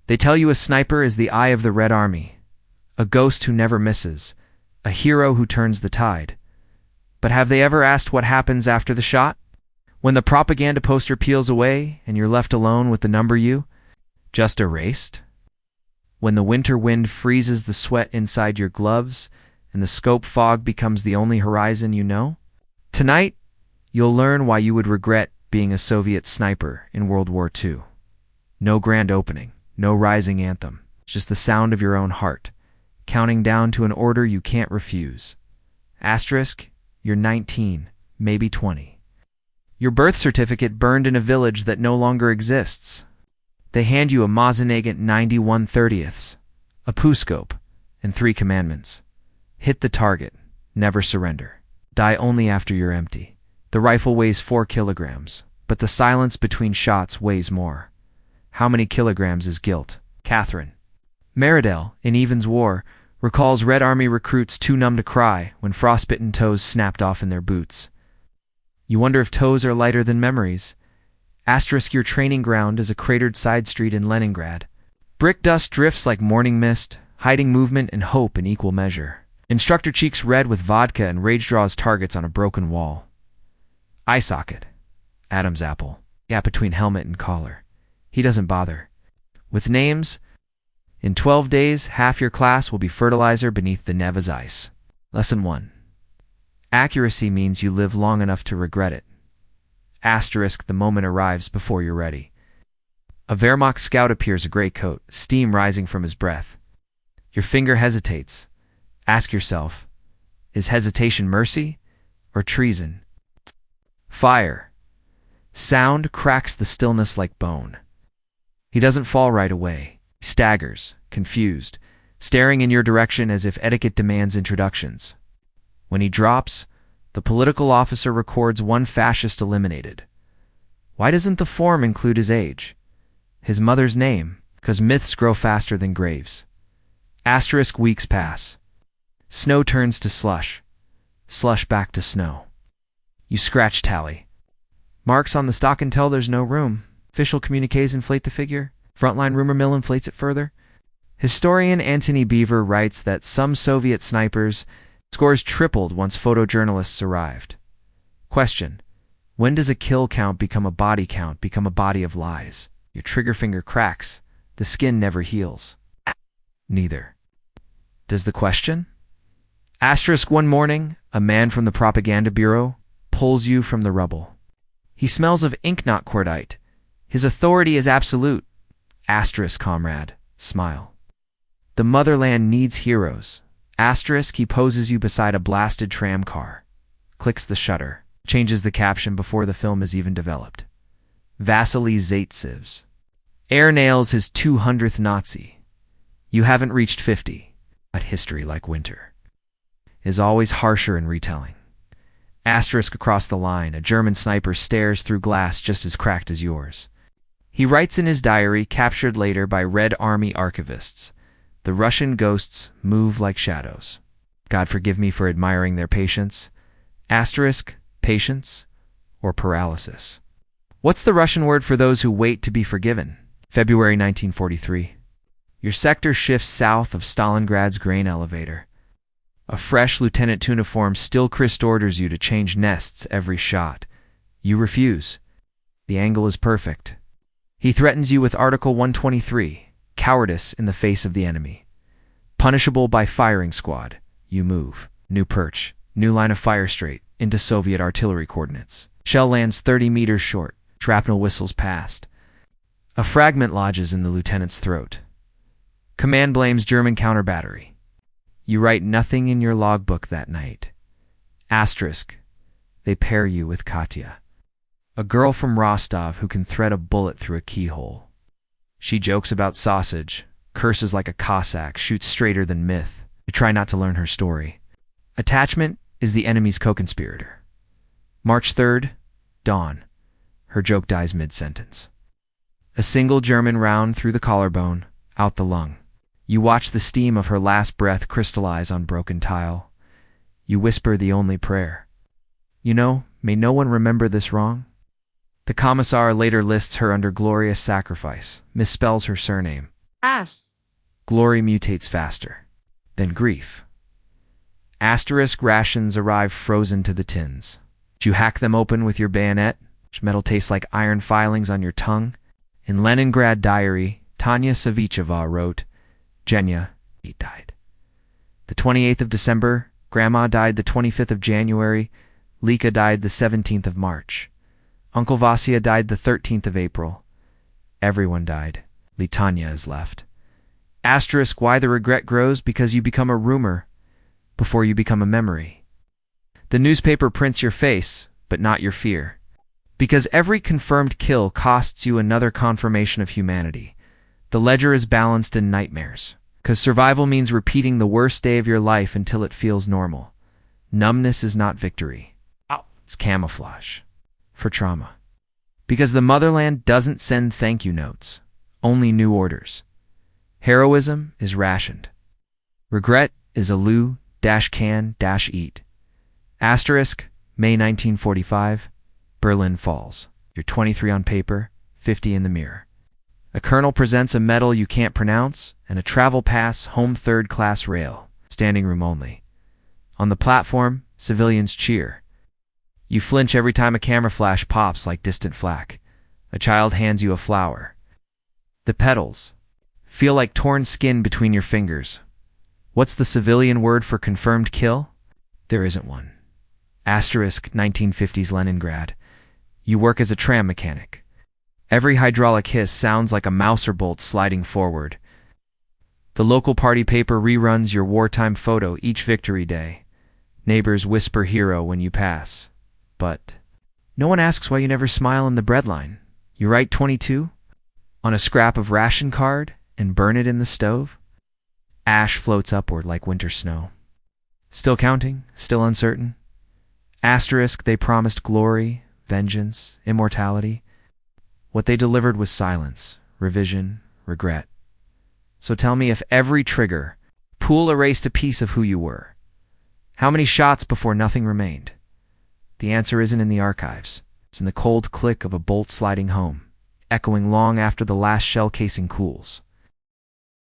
They tell you a sniper is the eye of the Red Army, a ghost who never misses, a hero who turns the tide. But have they ever asked what happens after the shot? When the propaganda poster peels away and you're left alone with the number you just erased? When the winter wind freezes the sweat inside your gloves and the scope fog becomes the only horizon you know? Tonight, you'll learn why you would regret being a Soviet sniper in World War II. No grand opening, no rising anthem, just the sound of your own heart, counting down to an order you can't refuse. Asterisk, you're 19, maybe 20. Your birth certificate burned in a village that no longer exists. They hand you a Mosinagant 91/30ths, a Puscope, and 3 commandments. Hit the target, never surrender. Die only after you're empty. The rifle weighs 4 kilograms, but the silence between shots weighs more. How many kilograms is guilt? Catherine. Meridel, in Evans' War, recalls Red Army recruits too numb to cry when frostbitten toes snapped off in their boots. You wonder if toes are lighter than memories. Asterisk, your training ground is a cratered side street in Leningrad. Brick dust drifts like morning mist, hiding movement and hope in equal measure. Instructor cheeks red with vodka and rage draws targets on a broken wall. Eye socket. Adam's apple. Gap between helmet and collar. He doesn't bother. With names, in 12 days, half your class will be fertilizer beneath the Neva's ice. Lesson 1. Accuracy means you live long enough to regret it. Asterisk, the moment arrives before you're ready. A Wehrmacht scout appears, a gray coat, steam rising from his breath. Your finger hesitates. Ask yourself, is hesitation mercy or treason? Fire. Sound cracks the stillness like bone. He doesn't fall right away. He staggers, confused, staring in your direction as if etiquette demands introductions. When he drops, the political officer records 1 fascist eliminated. Why doesn't the form include his age? His mother's name, 'cause myths grow faster than graves. Asterisk, weeks pass. Snow turns to slush. Slush back to snow. You scratch tally. Marks on the stock and tell there's no room. Official communiques inflate the figure. Frontline rumor mill inflates it further. Historian Antony Beaver writes that some Soviet snipers' scores tripled once photojournalists arrived. Question: when does a kill count become a body count, become a body of lies? Your trigger finger cracks. The skin never heals. Neither does the question. Asterisk, one morning, a man from the propaganda bureau pulls you from the rubble. He smells of ink, not cordite. His authority is absolute. Asterisk, comrade, smile. The motherland needs heroes. Asterisk, he poses you beside a blasted tram car. Clicks the shutter. Changes the caption before the film is even developed. Vasily Zaitsev's. Air nails his 200th Nazi. You haven't reached 50, but history, like winter, is always harsher in retelling. Asterisk, across the line, a German sniper stares through glass just as cracked as yours. He writes in his diary, captured later by Red Army archivists, the Russian ghosts move like shadows. God forgive me for admiring their patience. Asterisk, patience or paralysis. What's the Russian word for those who wait to be forgiven? February 1943. Your sector shifts south of Stalingrad's grain elevator. A fresh lieutenant uniform still crisp orders you to change nests every shot. You refuse. The angle is perfect. He threatens you with Article 123, cowardice in the face of the enemy. Punishable by firing squad. You move. New perch. New line of fire straight into Soviet artillery coordinates. Shell lands 30 meters short. Shrapnel whistles past. A fragment lodges in the lieutenant's throat. Command blames German counter battery. You write nothing in your logbook that night. Asterisk. They pair you with Katya, a girl from Rostov who can thread a bullet through a keyhole. She jokes about sausage, curses like a Cossack, shoots straighter than myth. You try not to learn her story. Attachment is the enemy's co-conspirator. March 3rd, dawn. Her joke dies mid-sentence. A single German round through the collarbone, out the lung. You watch the steam of her last breath crystallize on broken tile. You whisper the only prayer. You know, may no one remember this wrong. The commissar later lists her under glorious sacrifice, misspells her surname. Pass. Glory mutates faster than grief. Asterisk rations arrive frozen to the tins. You hack them open with your bayonet. Metal tastes like iron filings on your tongue. In Leningrad diary, Tanya Savicheva wrote, Genya, he died. The 28th of December, Grandma died the 25th of January, Lika died the 17th of March. Uncle Vasya died the 13th of April. Everyone died. Litanya is left. Asterisk why the regret grows because you become a rumor before you become a memory. The newspaper prints your face, but not your fear. Because every confirmed kill costs you another confirmation of humanity. The ledger is balanced in nightmares. Because survival means repeating the worst day of your life until it feels normal. Numbness is not victory. It's camouflage for trauma. Because the motherland doesn't send thank you notes, only new orders. Heroism is rationed. Regret is a loo-can-eat. Asterisk, May 1945, Berlin falls. You're 23 on paper, 50 in the mirror. A colonel presents a medal you can't pronounce and a travel pass home third-class rail, standing room only. On the platform, civilians cheer. You flinch every time a camera flash pops like distant flak. A child hands you a flower. The petals feel like torn skin between your fingers. What's the civilian word for confirmed kill? There isn't one. Asterisk 1950s Leningrad. You work as a tram mechanic. Every hydraulic hiss sounds like a Mauser bolt sliding forward. The local party paper reruns your wartime photo each victory day. Neighbors whisper hero when you pass. But no one asks why you never smile in the breadline. You write 22 on a scrap of ration card and burn it in the stove. Ash floats upward like winter snow. Still counting, still uncertain. Asterisk, they promised glory, vengeance, immortality. What they delivered was silence, revision, regret. So tell me, if every trigger pool erased a piece of who you were, how many shots before nothing remained? The answer isn't in the archives. It's in the cold click of a bolt sliding home, echoing long after the last shell casing cools.